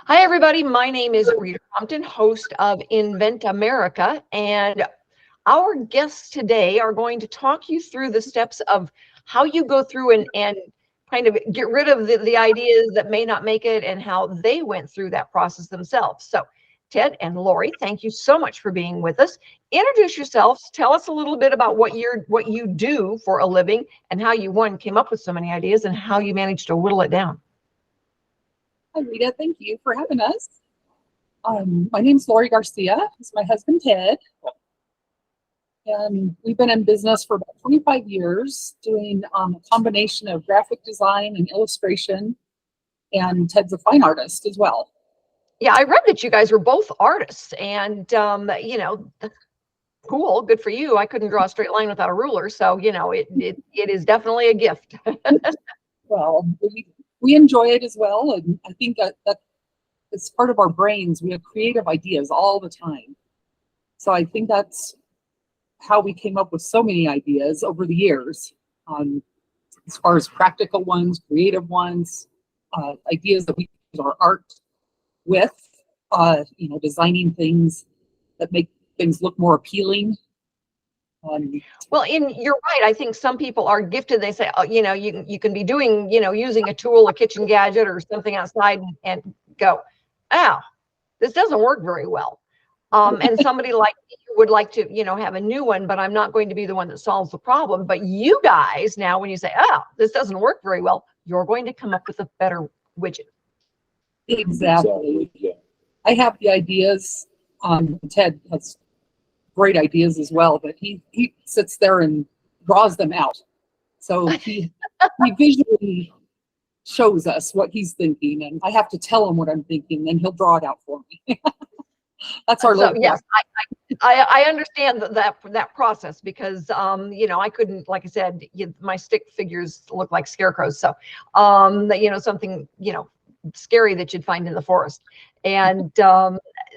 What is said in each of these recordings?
Hi, everybody. My name is Rita Compton, host of Invent America, and our guests today are going to talk you through the steps of how you go through and kind of get rid of the ideas that may not make it and how they went through that process themselves. So, Ted and Lori, thank you so much for being with us. Introduce yourselves. Tell us a little bit about what you do for a living and how you came up with so many ideas and how you managed to whittle it down. Hi, Rita. Thank you for having us. My name's Lori Garcia. This is my husband, Ted. And we've been in business for about 25 years doing a combination of graphic design and illustration. And Ted's a fine artist as well. Yeah, I read that you guys were both artists and, cool, good for you. I couldn't draw a straight line without a ruler. So, it is definitely a gift. Well, we enjoy it as well. And I think that it's part of our brains. We have creative ideas all the time. So I think that's how we came up with so many ideas over the years, as far as practical ones, creative ones, ideas that we use our art with, designing things that make things look more appealing. Well, you're right. I think some people are gifted. They say, oh, you can be doing, using a tool, a kitchen gadget or something outside and go, oh, this doesn't work very well. And somebody like me would like to, have a new one, but I'm not going to be the one that solves the problem. But you guys now, when you say, oh, this doesn't work very well, you're going to come up with a better widget. Exactly. Yeah. I have the ideas. Ted has great ideas as well, but he sits there and draws them out. So he visually shows us what he's thinking, and I have to tell him what I'm thinking, and he'll draw it out for me. That's our little yes, I understand that process because I couldn't, like I said, my stick figures look like scarecrows. So something scary that you'd find in the forest. And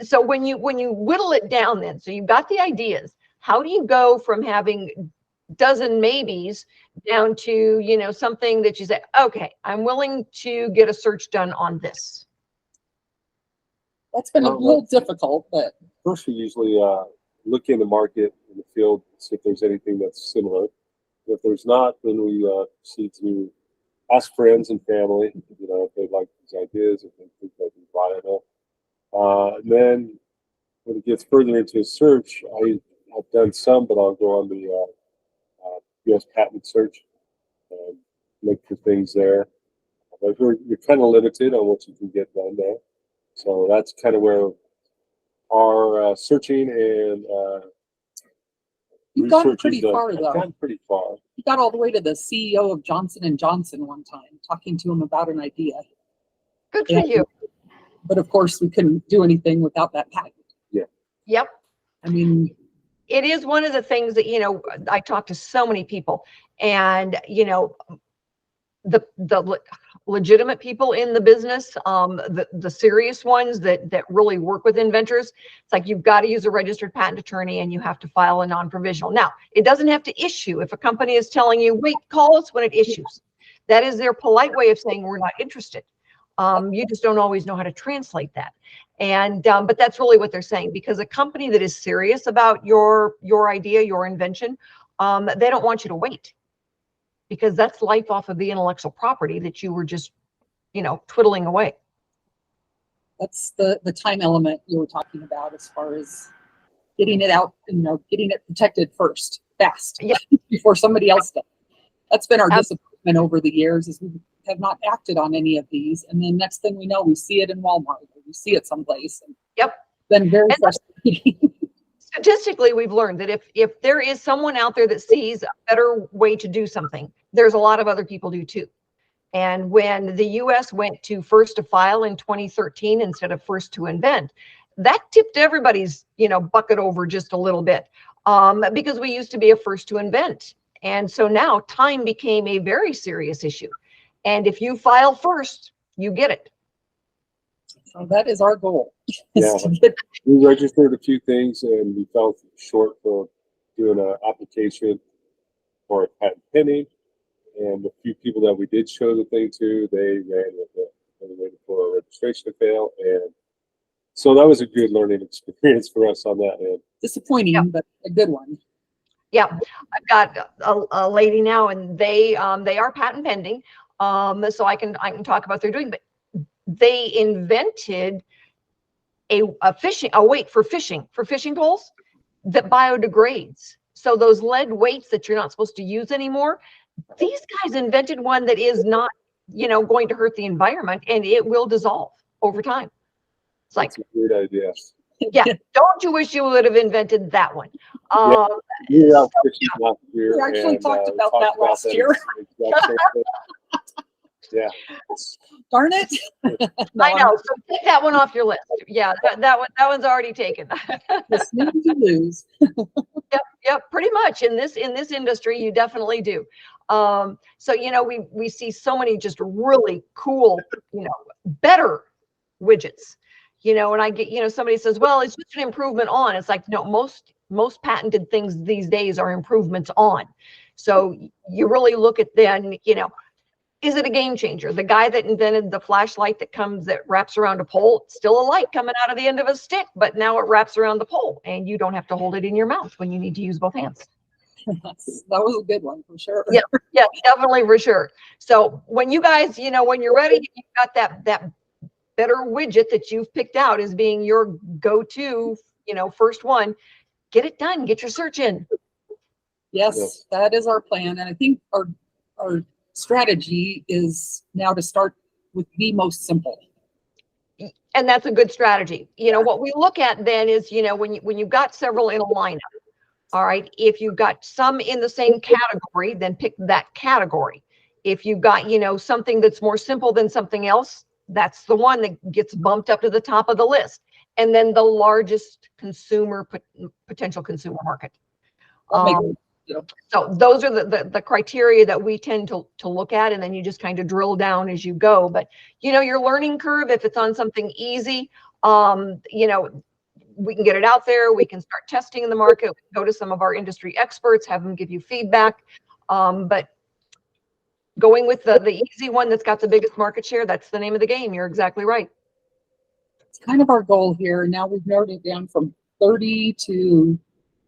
so when you whittle it down, then so you've got the ideas. How do you go from having dozen maybes down to something that you say, okay, I'm willing to get a search done on this? That's been a little difficult, but first we usually look in the market, in the field, see if there's anything that's similar. If there's not, then we proceed to ask friends and family, if they like these ideas, if they think they'd be viable. And then when it gets further into a search, I've done some, but I'll go on the U.S. patent search and look for things there. But you're kind of limited on what you can get done there. So that's kind of where our searching and you've gotten pretty far, though. I've gotten pretty far. You got all the way to the CEO of Johnson & Johnson one time, talking to him about an idea. Good for you. But of course, we couldn't do anything without that patent. Yeah. Yep. I mean, it is one of the things that, I talk to so many people and, the legitimate people in the business, the serious ones that really work with inventors, it's like you've got to use a registered patent attorney and you have to file a non-provisional. Now, it doesn't have to issue. If a company is telling you, wait, call us when it issues. That is their polite way of saying we're not interested. You just don't always know how to translate that. And but that's really what they're saying, because a company that is serious about your idea, your invention, they don't want you to wait, because that's life off of the intellectual property that you were just, twiddling away. That's the time element you were talking about, as far as getting it out, getting it protected first, fast, yeah. before somebody else does. That's been our disappointment over the years, is we have not acted on any of these, and then next thing we know, we see it in Walmart, or we see it someplace. And yep. Then very frustrating. Statistically, we've learned that if there is someone out there that sees a better way to do something, there's a lot of other people do too. And when the U.S. went to first to file in 2013 instead of first to invent, that tipped everybody's bucket over just a little bit, because we used to be a first to invent. And so now time became a very serious issue. And if you file first, you get it. So that is our goal. Yeah, we registered a few things and we fell short for doing an application for a patent pending. And the few people that we did show the thing to, they ran with it. They waited for a registration to fail. And so that was a good learning experience for us on that end. Disappointing, Yeah. but a good one. Yeah, I've got a lady now, and they are patent pending. So I can talk about what they're doing, but they invented a weight for fishing poles that biodegrades. So those lead weights that you're not supposed to use anymore, these guys invented one that is not, going to hurt the environment, and it will dissolve over time. It's like, That's a great idea. yeah, don't you wish you would have invented that one? Yeah. We So, last year. We actually and, talked we about that last that year. exact same thing. Yeah. Darn it. No, I know. So take that one off your list. Yeah, that one's already taken. The snooze you lose. Yep, pretty much in this industry, you definitely do. So we see so many just really cool, better widgets. And I get, somebody says, well, it's just an improvement on. It's like, no, most patented things these days are improvements on. So you really look at then, is it a game changer? The guy that invented the flashlight that wraps around a pole, it's still a light coming out of the end of a stick, but now it wraps around the pole, and you don't have to hold it in your mouth when you need to use both hands. That was a good one for sure. Yeah, definitely, for sure. So when you guys, when you're ready, you've got that better widget that you've picked out as being your go-to, first one. Get it done. Get your search in. Yes, that is our plan. And I think our strategy is now to start with the most simple. And that's a good strategy. What we look at then is, when you've got several in a lineup, all right, if you've got some in the same category, then pick that category. If you've got, something that's more simple than something else, that's the one that gets bumped up to the top of the list. And then the largest potential consumer market. So those are the criteria that we tend to look at, and then you just kind of drill down as you go. But your learning curve, if it's on something easy, we can get it out there. We can start testing in the market. We can go to some of our industry experts, have them give you feedback. But going with the easy one that's got the biggest market share, that's the name of the game. You're exactly right. It's kind of our goal here. Now we've narrowed it down from 30 to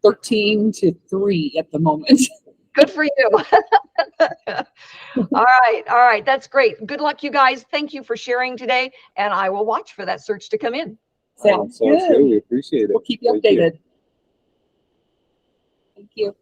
13 to 3 at the moment. Good for you. All right. That's great. Good luck, you guys. Thank you for sharing today, and I will watch for that search to come in. Sounds good. good. We appreciate it. We'll keep you Thank you. updated. Thank you.